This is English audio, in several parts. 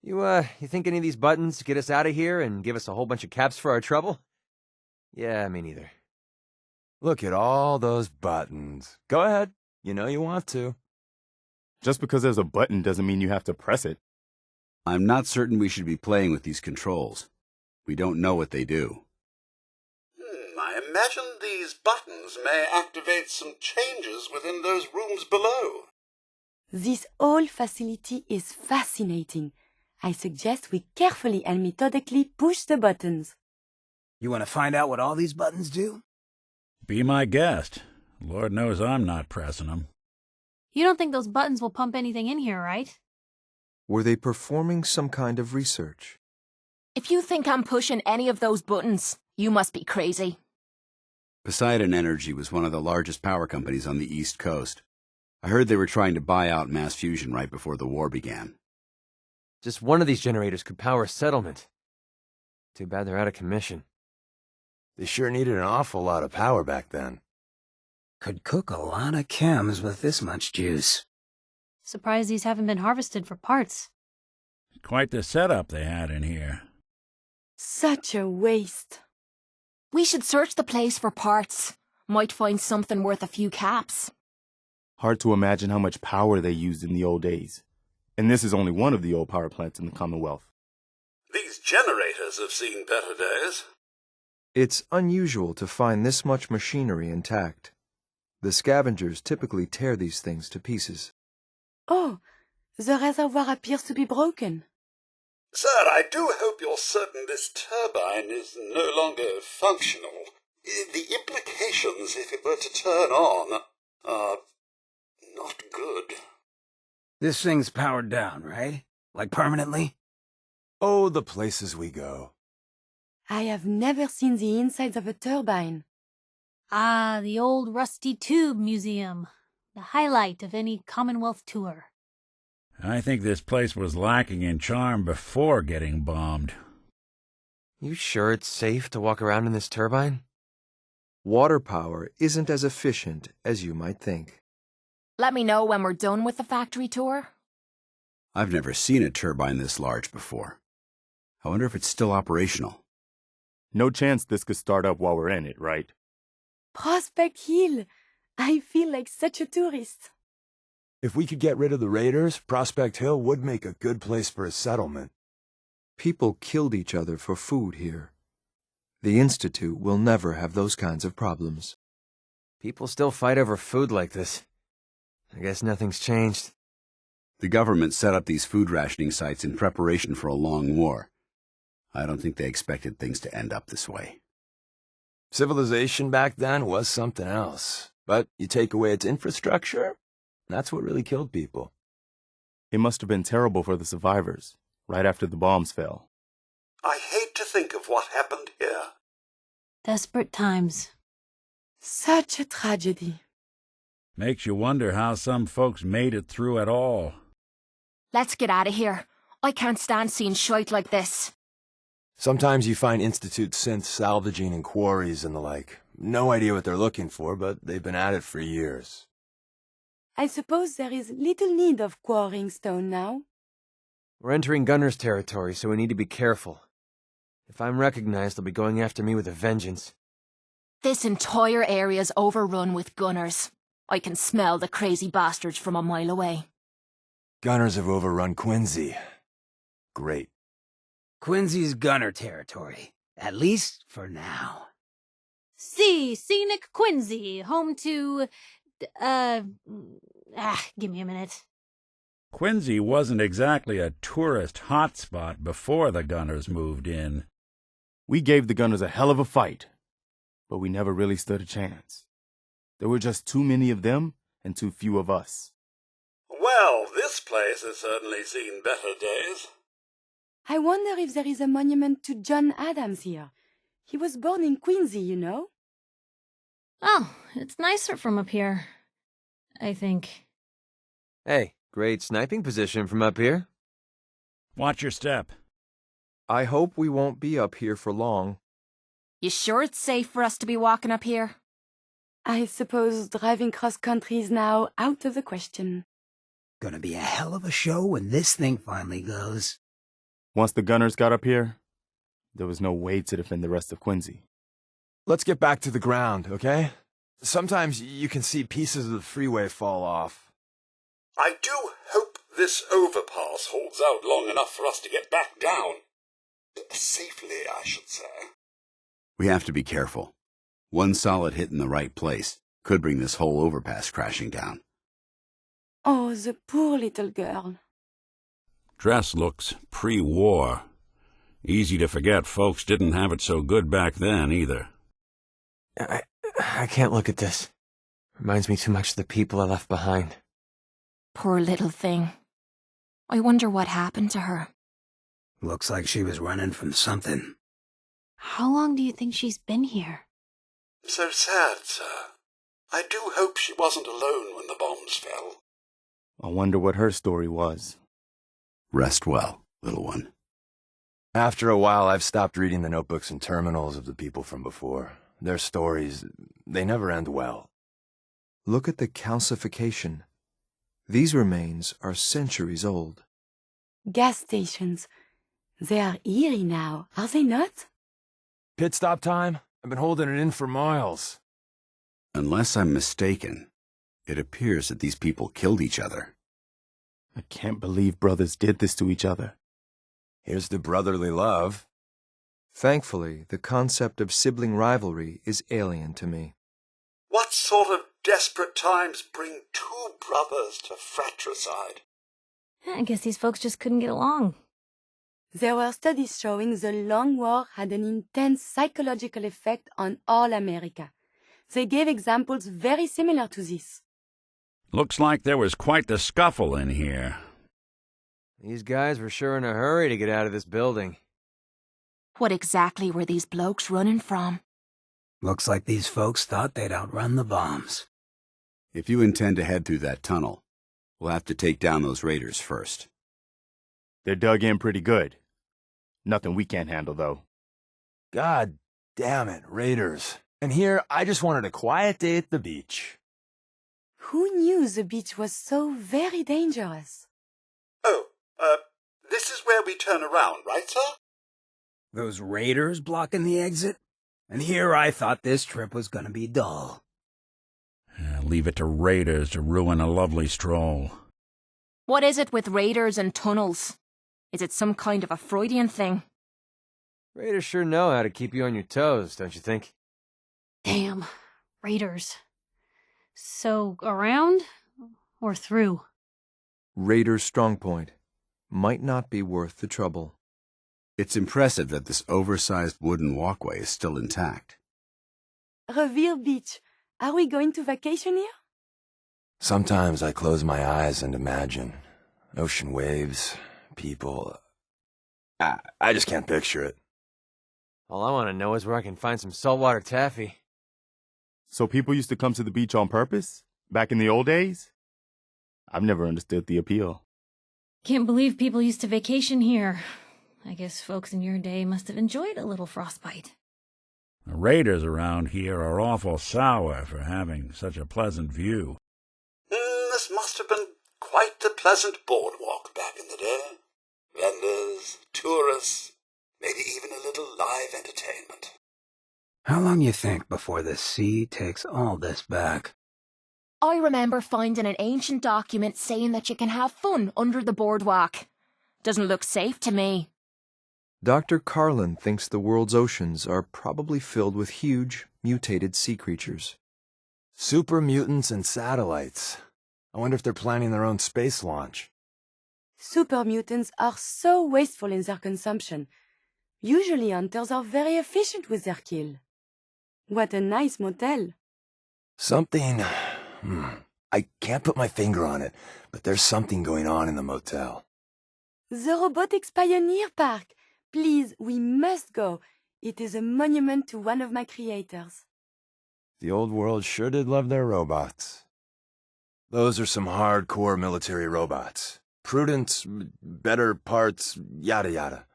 You think any of these buttons get us out of here and give us a whole bunch of caps for our trouble? Yeah, me neither. Look at all those buttons. Go ahead. You know you want to. Just because there's a button doesn't mean you have to press it. I'm not certain we should be playing with these controls. We don't know what they do. I imagine these buttons may activate some changes within those rooms below. This whole facility is fascinating. I suggest we carefully and methodically push the buttons. You want to find out what all these buttons do? Be my guest. Lord knows I'm not pressing them. You don't think those buttons will pump anything in here, right? Were they performing some kind of research? If you think I'm pushing any of those buttons, you must be crazy. Poseidon Energy was one of the largest power companies on the East Coast. I heard they were trying to buy out Mass Fusion right before the war began. Just one of these generators could power a settlement. Too bad they're out of commission. They sure needed an awful lot of power back then. Could cook a lot of chems with this much juice. Surprised these haven't been harvested for parts. Quite the setup they had in here. Such a waste. We should search the place for parts. Might find something worth a few caps. Hard to imagine how much power they used in the old days. And this is only one of the old power plants in the Commonwealth. These generators have seen better days. It's unusual to find this much machinery intact. The scavengers typically tear these things to pieces. Oh, the reservoir appears to be broken. Sir, I do hope you're certain this turbine is no longer functional. The implications, if it were to turn on, are not good. This thing's powered down, right? Like permanently? Oh, the places we go. I have never seen the insides of a turbine. Ah, the old Rusty Tube Museum. The highlight of any Commonwealth tour. I think this place was lacking in charm before getting bombed. You sure it's safe to walk around in this turbine? Water power isn't as efficient as you might think. Let me know when we're done with the factory tour. I've never seen a turbine this large before. I wonder if it's still operational. No chance this could start up while we're in it, right? Prospect Hill. I feel like such a tourist. If we could get rid of the raiders, Prospect Hill would make a good place for a settlement. People killed each other for food here. The Institute will never have those kinds of problems. People still fight over food like this. I guess nothing's changed. The government set up these food rationing sites in preparation for a long war. I don't think they expected things to end up this way. Civilization back then was something else. But you take away its infrastructure, that's what really killed people. It must have been terrible for the survivors, right after the bombs fell. I hate to think of what happened here. Desperate times. Such a tragedy. Makes you wonder how some folks made it through at all. Let's get out of here. I can't stand seeing shite like this. Sometimes you find Institute synths salvaging in quarries and the like. No idea what they're looking for, but they've been at it for years. I suppose there is little need of quarrying stone now. We're entering Gunner's territory, so we need to be careful. If I'm recognized, they'll be going after me with a vengeance. This entire area's overrun with gunners. I can smell the crazy bastards from a mile away. Gunners have overrun Quincy. Great. Quincy's gunner territory. At least for now. See, scenic Quincy, home to... give me a minute. Quincy wasn't exactly a tourist hotspot before the Gunners moved in. We gave the Gunners a hell of a fight, but we never really stood a chance. There were just too many of them and too few of us. Well, this place has certainly seen better days. I wonder if there is a monument to John Adams here. He was born in Quincy, you know. Oh, it's nicer from up here, I think. Hey, great sniping position from up here. Watch your step. I hope we won't be up here for long. You sure it's safe for us to be walking up here? I suppose driving cross-country is now out of the question. Gonna be a hell of a show when this thing finally goes. Once the gunners got up here, there was no way to defend the rest of Quincy. Let's get back to the ground, okay? Sometimes you can see pieces of the freeway fall off. I do hope this overpass holds out long enough for us to get back down. Safely, I should say. We have to be careful. One solid hit in the right place could bring this whole overpass crashing down. Oh, the poor little girl. Dress looks pre-war. Easy to forget folks didn't have it so good back then, either. I can't look at this. Reminds me too much of the people I left behind. Poor little thing. I wonder what happened to her. Looks like she was running from something. How long do you think she's been here? So sad, sir. I do hope she wasn't alone when the bombs fell. I wonder what her story was. Rest well, little one. After a while, I've stopped reading the notebooks and terminals of the people from before. Their stories, they never end well. Look at the calcification. These remains are centuries old. Gas stations. They are eerie now, are they not? Pit stop time? I've been holding it in for miles. Unless I'm mistaken, it appears that these people killed each other. I can't believe brothers did this to each other. Here's to brotherly love. Thankfully, the concept of sibling rivalry is alien to me. What sort of desperate times bring two brothers to fratricide? I guess these folks just couldn't get along. There were studies showing the Long War had an intense psychological effect on all America. They gave examples very similar to this. Looks like there was quite the scuffle in here. These guys were sure in a hurry to get out of this building. What exactly were these blokes running from? Looks like these folks thought they'd outrun the bombs. If you intend to head through that tunnel, we'll have to take down those raiders first. They're dug in pretty good. Nothing we can't handle, though. God damn it, raiders. And here, I just wanted a quiet day at the beach. Who knew the beach was so very dangerous? Oh, this is where we turn around, right, sir? Those raiders blocking the exit? And here I thought this trip was gonna be dull. Leave it to raiders to ruin a lovely stroll. What is it with raiders and tunnels? Is it some kind of a Freudian thing? Raiders sure know how to keep you on your toes, don't you think? Damn. Raiders. So, around or through? Raider's strongpoint. Might not be worth the trouble. It's impressive that this oversized wooden walkway is still intact. Revere Beach. Are we going to vacation here? Sometimes I close my eyes and imagine. Ocean waves, people. I just can't picture it. All I want to know is where I can find some saltwater taffy. So people used to come to the beach on purpose? Back in the old days? I've never understood the appeal. Can't believe people used to vacation here. I guess folks in your day must have enjoyed a little frostbite. The raiders around here are awful sour for having such a pleasant view. This must have been quite the pleasant boardwalk back in the day. Vendors, tourists, maybe even a little live entertainment. How long you think before the sea takes all this back? I remember finding an ancient document saying that you can have fun under the boardwalk. Doesn't look safe to me. Dr. Carlin thinks the world's oceans are probably filled with huge, mutated sea creatures. Super mutants and satellites. I wonder if they're planning their own space launch. Super mutants are so wasteful in their consumption. Usually hunters are very efficient with their kill. What a nice motel. Something... I can't put my finger on it, but there's something going on in the motel. The Robotics Pioneer Park. Please, we must go. It is a monument to one of my creators. The old world sure did love their robots. Those are some hardcore military robots. Prudence, better parts, yada yada.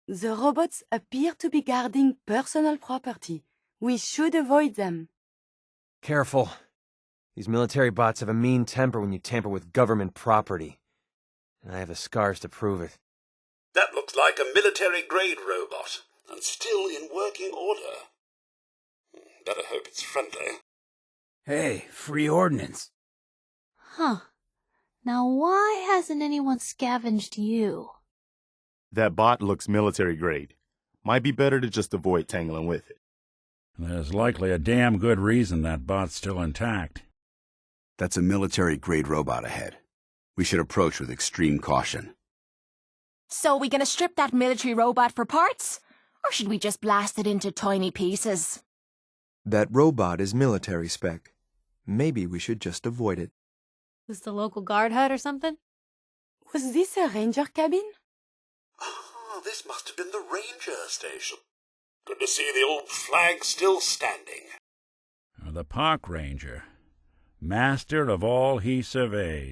The robots appear to be guarding personal property. We should avoid them. Careful. These military bots have a mean temper when you tamper with government property. And I have the scars to prove it. That looks like a military-grade robot, and still in working order. Better hope it's friendly. Hey, free ordnance. Huh. Now why hasn't anyone scavenged you? That bot looks military grade. Might be better to just avoid tangling with it. There's likely a damn good reason that bot's still intact. That's a military-grade robot ahead. We should approach with extreme caution. So we gonna strip that military robot for parts? Or should we just blast it into tiny pieces? That robot is military spec. Maybe we should just avoid it. Was the local guard hut or something? Was this a ranger cabin? Ah, this must have been the ranger station. Good to see the old flag still standing. The park ranger, master of all he surveyed.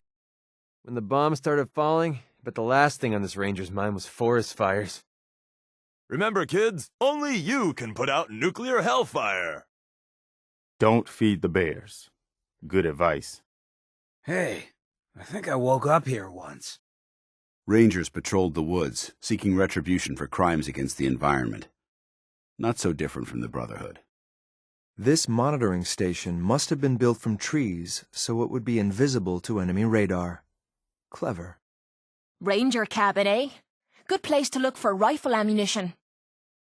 When the bombs started falling, but the last thing on this ranger's mind was forest fires. Remember, kids, only you can put out nuclear hellfire. Don't feed the bears. Good advice. Hey, I think I woke up here once. Rangers patrolled the woods, seeking retribution for crimes against the environment. Not so different from the Brotherhood. This monitoring station must have been built from trees, so it would be invisible to enemy radar. Clever. Ranger cabin, eh? Good place to look for rifle ammunition.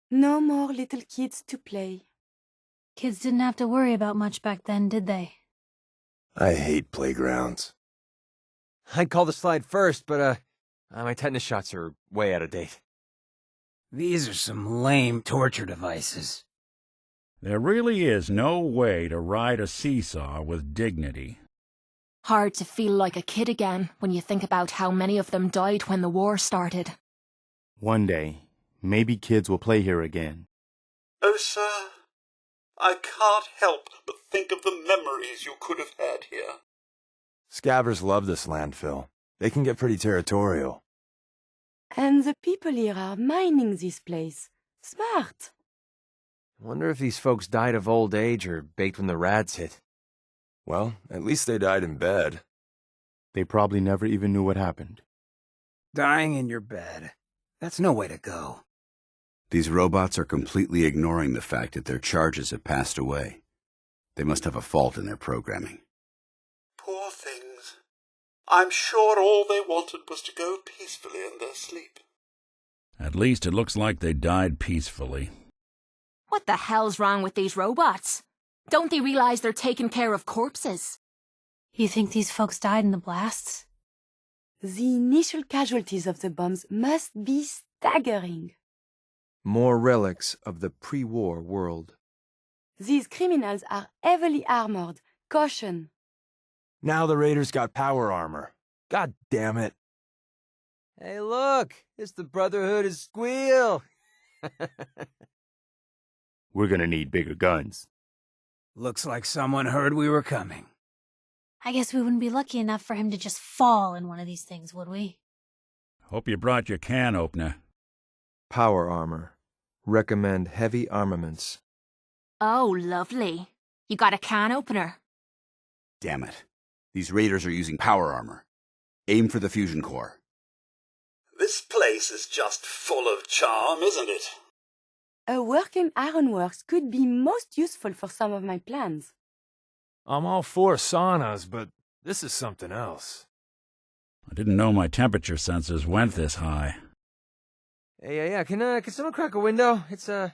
No more little kids to play. Kids didn't have to worry about much back then, did they? I hate playgrounds. I'd call the slide first, but my tetanus shots are way out of date. These are some lame torture devices. There really is no way to ride a seesaw with dignity. Hard to feel like a kid again when you think about how many of them died when the war started. One day, maybe kids will play here again. Oh, sir, I can't help but think of the memories you could have had here. Scabbers love this landfill. They can get pretty territorial. And the people here are mining this place. Smart. I wonder if these folks died of old age or baked when the rads hit. Well, at least they died in bed. They probably never even knew what happened. Dying in your bed. That's no way to go. These robots are completely ignoring the fact that their charges have passed away. They must have a fault in their programming. Poor things. I'm sure all they wanted was to go peacefully in their sleep. At least it looks like they died peacefully. What the hell's wrong with these robots? Don't they realize they're taking care of corpses? You think these folks died in the blasts? The initial casualties of the bombs must be staggering. More relics of the pre-war world. These criminals are heavily armored. Caution. Now the Raiders got power armor. God damn it. Hey, look! It's the Brotherhood of Squeal! We're gonna need bigger guns. Looks like someone heard we were coming. I guess we wouldn't be lucky enough for him to just fall in one of these things, would we? Hope you brought your can opener. Power armor. Recommend heavy armaments. Oh, lovely. You got a can opener? Damn it. These raiders are using power armor. Aim for the fusion core. This place is just full of charm, isn't it? A working ironworks could be most useful for some of my plans. I'm all for saunas, but this is something else. I didn't know my temperature sensors went this high. Hey, yeah, can someone crack a window? It's hot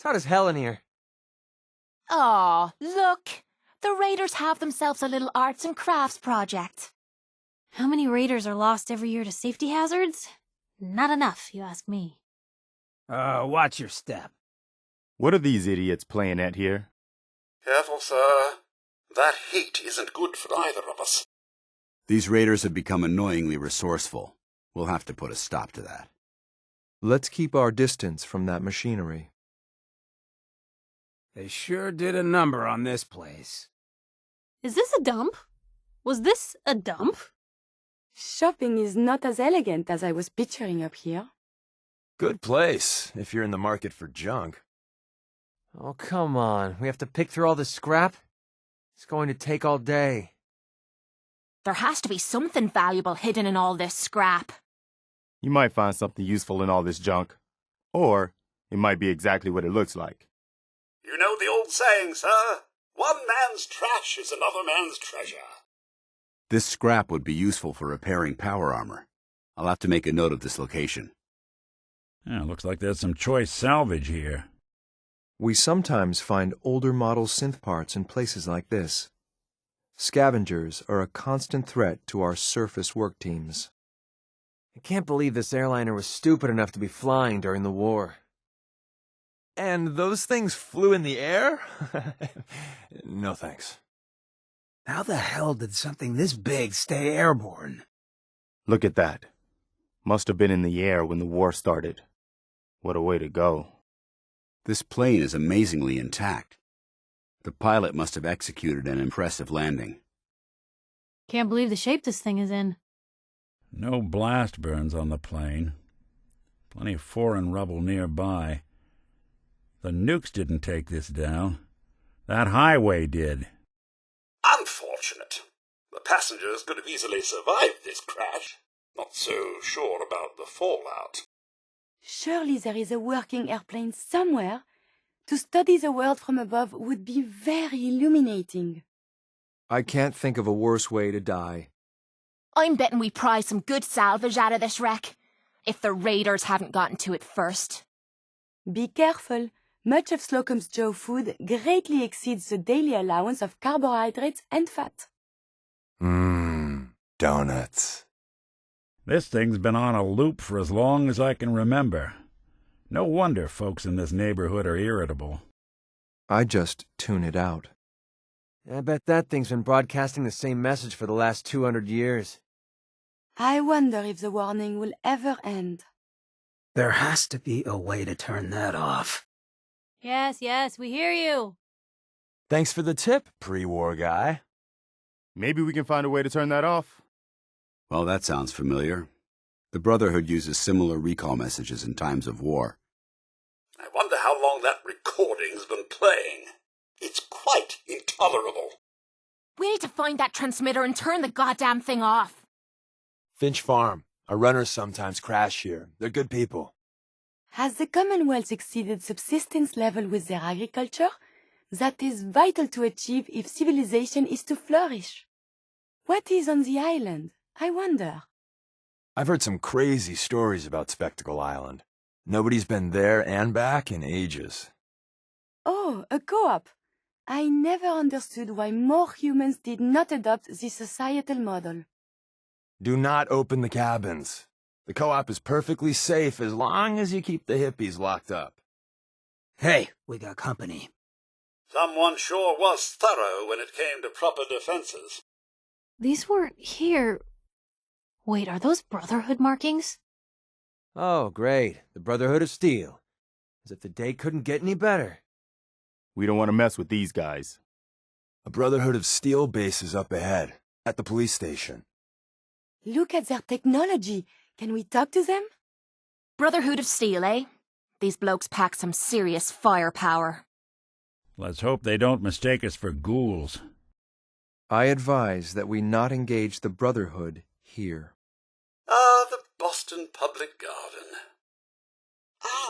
as hell in here. Aw, look. The Raiders have themselves a little arts and crafts project. How many raiders are lost every year to safety hazards? Not enough, you ask me. Watch your step. What are these idiots playing at here? Careful, sir. That heat isn't good for either of us. These raiders have become annoyingly resourceful. We'll have to put a stop to that. Let's keep our distance from that machinery. They sure did a number on this place. Is this a dump? Was this a dump? Shopping is not as elegant as I was picturing up here. Good place, if you're in the market for junk. Oh, come on. We have to pick through all this scrap? It's going to take all day. There has to be something valuable hidden in all this scrap. You might find something useful in all this junk. Or it might be exactly what it looks like. You know the old saying, sir? One man's trash is another man's treasure. This scrap would be useful for repairing power armor. I'll have to make a note of this location. Yeah, looks like there's some choice salvage here. We sometimes find older model synth parts in places like this. Scavengers are a constant threat to our surface work teams. I can't believe this airliner was stupid enough to be flying during the war. And those things flew in the air? No thanks. How the hell did something this big stay airborne? Look at that. Must have been in the air when the war started. What a way to go. This plane is amazingly intact. The pilot must have executed an impressive landing. Can't believe the shape this thing is in. No blast burns on the plane. Plenty of foreign rubble nearby. The nukes didn't take this down. That highway did. Unfortunate. The passengers could have easily survived this crash. Not so sure about the fallout. Surely there is a working airplane somewhere. To study the world from above would be very illuminating. I can't think of a worse way to die. I'm betting we prize some good salvage out of this wreck. If the raiders haven't gotten to it first. Be careful. Much of Slocum's Joe food greatly exceeds the daily allowance of carbohydrates and fat. Donuts. This thing's been on a loop for as long as I can remember. No wonder folks in this neighborhood are irritable. I just tune it out. I bet that thing's been broadcasting the same message for the last 200 years. I wonder if the warning will ever end. There has to be a way to turn that off. Yes, yes, we hear you. Thanks for the tip, pre-war guy. Maybe we can find a way to turn that off. Well, that sounds familiar. The Brotherhood uses similar recall messages in times of war. I wonder how long that recording's been playing. It's quite intolerable. We need to find that transmitter and turn the goddamn thing off. Finch Farm. Our runners sometimes crash here. They're good people. Has the Commonwealth exceeded subsistence level with their agriculture? That is vital to achieve if civilization is to flourish. What is on the island? I wonder. I've heard some crazy stories about Spectacle Island. Nobody's been there and back in ages. Oh, a co-op. I never understood why more humans did not adopt this societal model. Do not open the cabins. The co-op is perfectly safe as long as you keep the hippies locked up. Hey, we got company. Someone sure was thorough when it came to proper defenses. These weren't here. Wait, are those Brotherhood markings? Oh, great. The Brotherhood of Steel. As if the day couldn't get any better. We don't want to mess with these guys. A Brotherhood of Steel base is up ahead, at the police station. Look at their technology. Can we talk to them? Brotherhood of Steel, eh? These blokes pack some serious firepower. Let's hope they don't mistake us for ghouls. I advise that we not engage the Brotherhood here. Ah, the Boston Public Garden.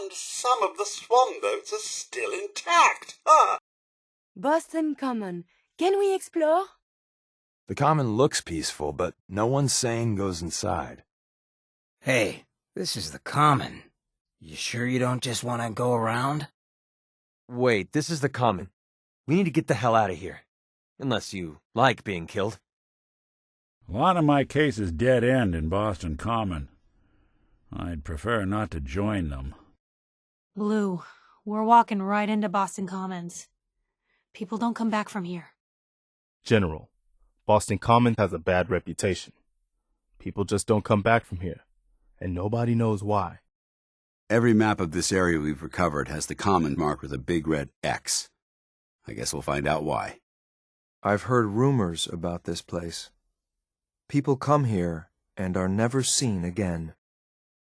And some of the swan boats are still intact. Ah! Boston Common. Can we explore? The common looks peaceful, but no one sane goes inside. Hey, this is the Common. You sure you don't just want to go around? Wait, this is the Common. We need to get the hell out of here. Unless you like being killed. A lot of my cases dead end in Boston Common. I'd prefer not to join them. Blue, we're walking right into Boston Commons. People don't come back from here. General, Boston Common has a bad reputation. People just don't come back from here, and nobody knows why. Every map of this area we've recovered has the Common marked with a big red X. I guess we'll find out why. I've heard rumors about this place. People come here and are never seen again.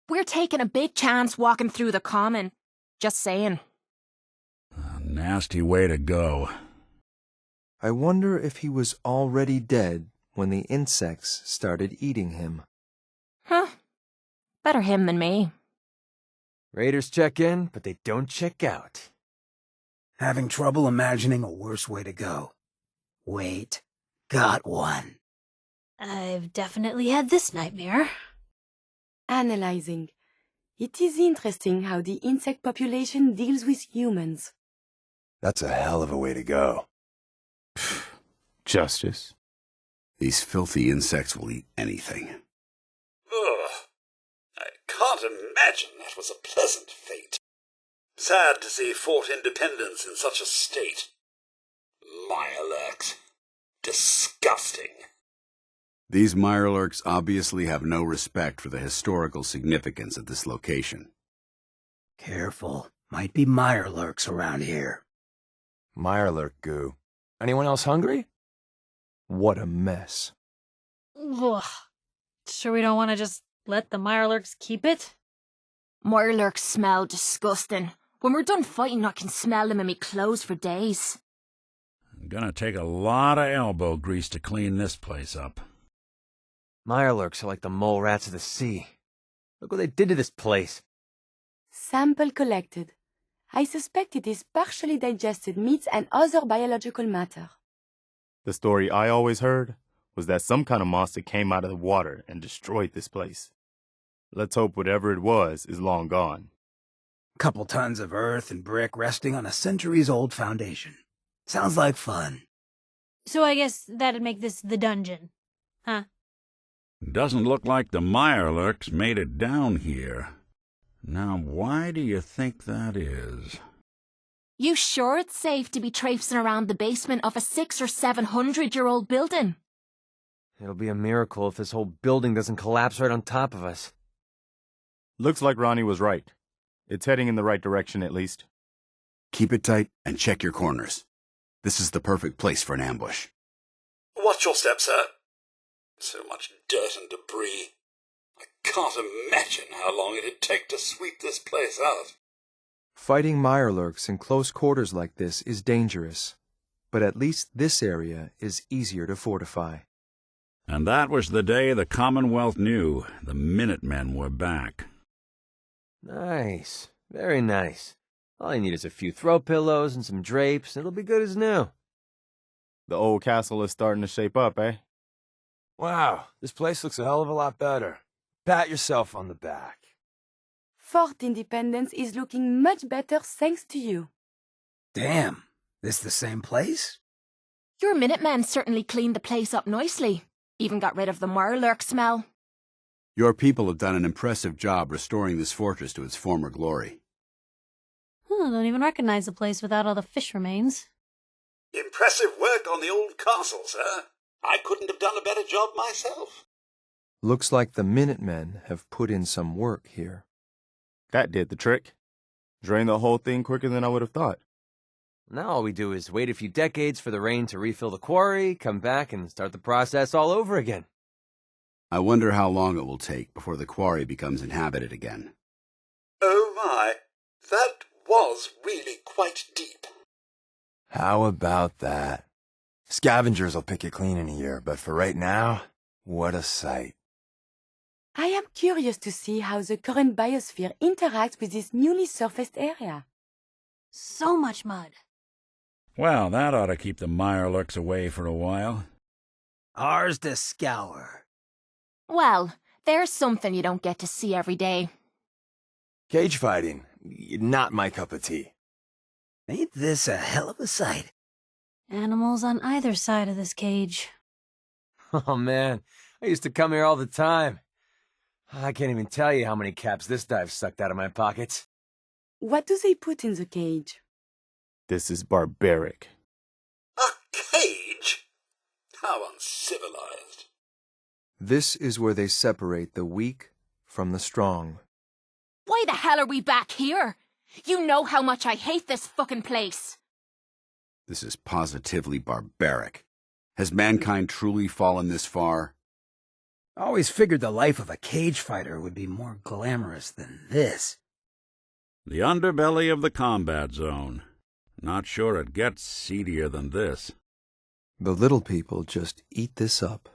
We're taking a big chance walking through the Common. Just saying. A nasty way to go. I wonder if he was already dead when the insects started eating him. Huh. Better him than me. Raiders check in, but they don't check out. Having trouble imagining a worse way to go. Wait, got one. I've definitely had this nightmare. Analyzing. It is interesting how the insect population deals with humans. That's a hell of a way to go. Justice. These filthy insects will eat anything. Ugh. I can't imagine that was a pleasant fate. Sad to see Fort Independence in such a state. Mirelurks. Disgusting. These Mirelurks obviously have no respect for the historical significance of this location. Careful. Might be Mirelurks around here. Mirelurk goo. Anyone else hungry? What a mess. Ugh. Sure we don't want to just let the Mirelurks keep it? Mirelurks smell disgusting. When we're done fighting, I can smell them in me clothes for days. Gonna take a lot of elbow grease to clean this place up. Mirelurks are like the mole rats of the sea. Look what they did to this place. Sample collected. I suspect it is partially digested meats and other biological matter. The story I always heard was that some kind of monster came out of the water and destroyed this place. Let's hope whatever it was is long gone. Couple tons of earth and brick resting on a centuries-old foundation. Sounds like fun. So I guess that'd make this the dungeon. Huh? Doesn't look like the Mirelurks made it down here. Now, why do you think that is? You sure it's safe to be traipsing around the basement of a 600- or 700-year-old building? It'll be a miracle if this whole building doesn't collapse right on top of us. Looks like Ronnie was right. It's heading in the right direction, at least. Keep it tight and check your corners. This is the perfect place for an ambush. Watch your step, sir. So much dirt and debris. I can't imagine how long it'd take to sweep this place out. Fighting Mirelurks in close quarters like this is dangerous, but at least this area is easier to fortify. And that was the day the Commonwealth knew the Minutemen were back. Nice. Very nice. All you need is a few throw pillows and some drapes, and it'll be good as new. The old castle is starting to shape up, eh? Wow, this place looks a hell of a lot better. Pat yourself on the back. Fort Independence is looking much better thanks to you. Damn, this the same place? Your Minutemen certainly cleaned the place up nicely. Even got rid of the Mirelurk smell. Your people have done an impressive job restoring this fortress to its former glory. Don't even recognize the place without all the fish remains. Impressive work on the old castle, sir. I couldn't have done a better job myself. Looks like the Minutemen have put in some work here. That did the trick. Drained the whole thing quicker than I would have thought. Now all we do is wait a few decades for the rain to refill the quarry, come back, and start the process all over again. I wonder how long it will take before the quarry becomes inhabited again. Oh my, that was really quite deep. How about that? Scavengers will pick it clean in a year, but for right now, what a sight. I am curious to see how the current biosphere interacts with this newly surfaced area. So much mud. Well, that ought to keep the Mirelurks away for a while. Ours to scour. Well, there's something you don't get to see every day. Cage fighting, not my cup of tea. Ain't this a hell of a sight? Animals on either side of this cage. Oh man, I used to come here all the time. I can't even tell you how many caps this dive sucked out of my pockets. What do they put in the cage? This is barbaric. A cage? How uncivilized. This is where they separate the weak from the strong. Why the hell are we back here? You know how much I hate this fucking place. This is positively barbaric. Has mankind truly fallen this far? I always figured the life of a cage fighter would be more glamorous than this. The underbelly of the combat zone. Not sure it gets seedier than this. The little people just eat this up.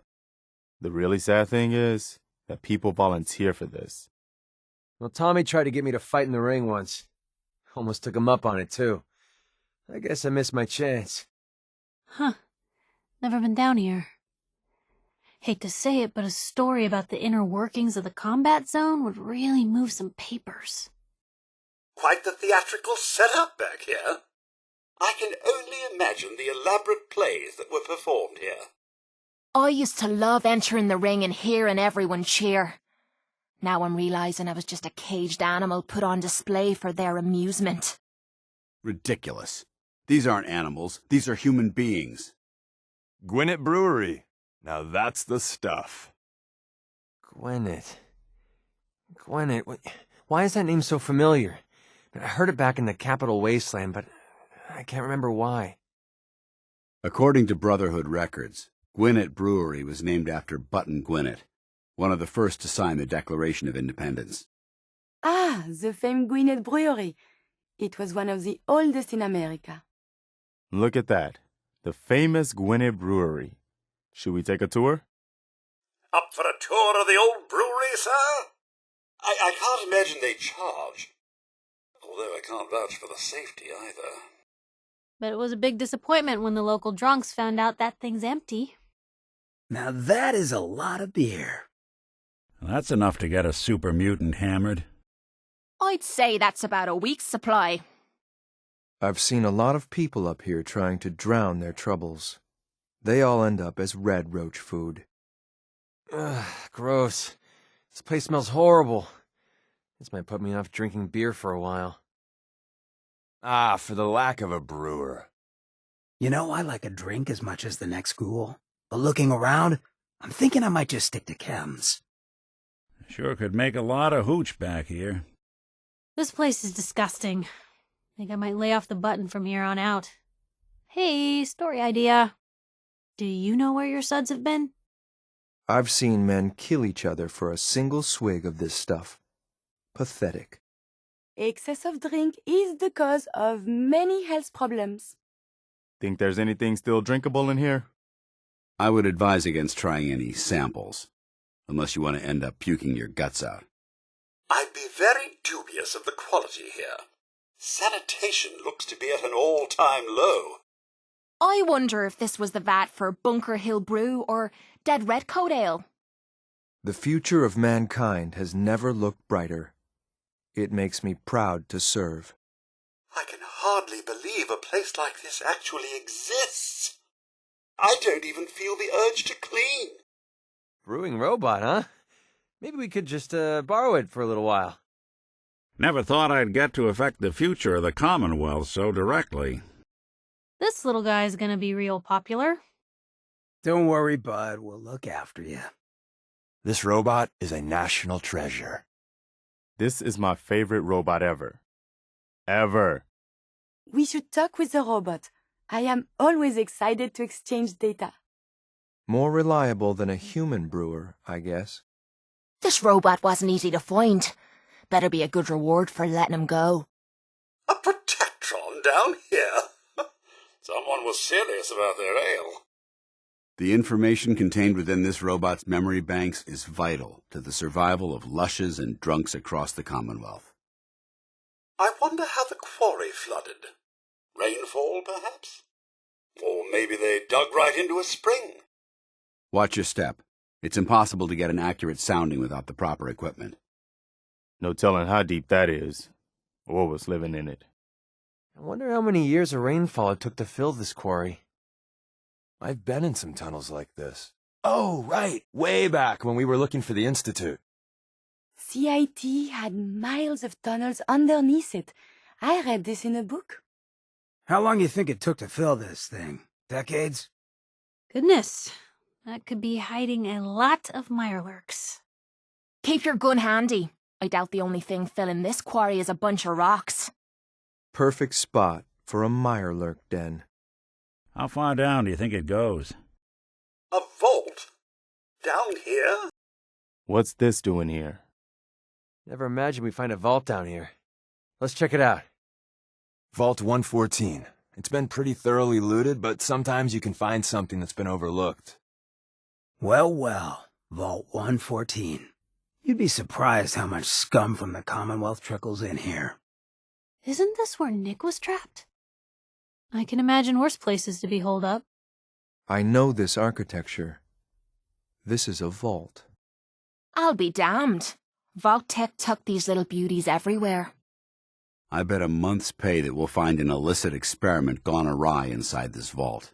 The really sad thing is that people volunteer for this. Well, Tommy tried to get me to fight in the ring once. Almost took him up on it, too. I guess I missed my chance. Huh. Never been down here. Hate to say it, but a story about the inner workings of the combat zone would really move some papers. Quite the theatrical setup back here. I can only imagine the elaborate plays that were performed here. I used to love entering the ring and hearing everyone cheer. Now I'm realising I was just a caged animal put on display for their amusement. Ridiculous. These aren't animals. These are human beings. Gwinnett Brewery. Now that's the stuff. Gwinnett. Gwinnett. Why is that name so familiar? I heard it back in the Capital Wasteland, but I can't remember why. According to Brotherhood records, Gwinnett Brewery was named after Button Gwinnett, one of the first to sign the Declaration of Independence. Ah, the famed Gwinnett Brewery. It was one of the oldest in America. Look at that. The famous Gwinnett Brewery. Should we take a tour? Up for a tour of the old brewery, sir? I can't imagine they charge. Although I can't vouch for the safety either. But it was a big disappointment when the local drunks found out that thing's empty. Now that is a lot of beer. That's enough to get a super mutant hammered. I'd say that's about a week's supply. I've seen a lot of people up here trying to drown their troubles. They all end up as red roach food. Ugh, gross. This place smells horrible. This might put me off drinking beer for a while. Ah, for the lack of a brewer. You know, I like a drink as much as the next school. But looking around, I'm thinking I might just stick to chems. Sure could make a lot of hooch back here. This place is disgusting. Think I might lay off the button from here on out. Hey, story idea. Do you know where your suds have been? I've seen men kill each other for a single swig of this stuff. Pathetic. Excess of drink is the cause of many health problems. Think there's anything still drinkable in here? I would advise against trying any samples, unless you want to end up puking your guts out. I'd be very dubious of the quality here. Sanitation looks to be at an all-time low. I wonder if this was the vat for Bunker Hill Brew or Dead Redcoat Ale. The future of mankind has never looked brighter. It makes me proud to serve. I can hardly believe a place like this actually exists. I don't even feel the urge to clean. Brewing robot, huh? Maybe we could just borrow it for a little while. Never thought I'd get to affect the future of the Commonwealth so directly. This little guy's gonna be real popular. Don't worry, bud. We'll look after you. This robot is a national treasure. This is my favorite robot ever. Ever. We should talk with the robot. I am always excited to exchange data. More reliable than a human brewer, I guess. This robot wasn't easy to find. Better be a good reward for letting him go. A Protectron down here? Someone was serious about their ale. The information contained within this robot's memory banks is vital to the survival of lushes and drunks across the Commonwealth. I wonder how the quarry flooded. Rainfall, perhaps? Or maybe they dug right into a spring. Watch your step. It's impossible to get an accurate sounding without the proper equipment. No telling how deep that is, or what's living in it. I wonder how many years of rainfall it took to fill this quarry. I've been in some tunnels like this. Oh, right, way back when we were looking for the Institute. CIT had miles of tunnels underneath it. I read this in a book. How long you think it took to fill this thing? Decades? Goodness, that could be hiding a lot of mirelurks. Keep your gun handy. I doubt the only thing filling this quarry is a bunch of rocks. Perfect spot for a mirelurk den. How far down do you think it goes? A vault? Down here? What's this doing here? Never imagined we'd find a vault down here. Let's check it out. Vault 114. It's been pretty thoroughly looted, but sometimes you can find something that's been overlooked. Well, well. Vault 114. You'd be surprised how much scum from the Commonwealth trickles in here. Isn't this where Nick was trapped? I can imagine worse places to be holed up. I know this architecture. This is a vault. I'll be damned. Vault-Tec tucked these little beauties everywhere. I bet a month's pay that we'll find an illicit experiment gone awry inside this vault.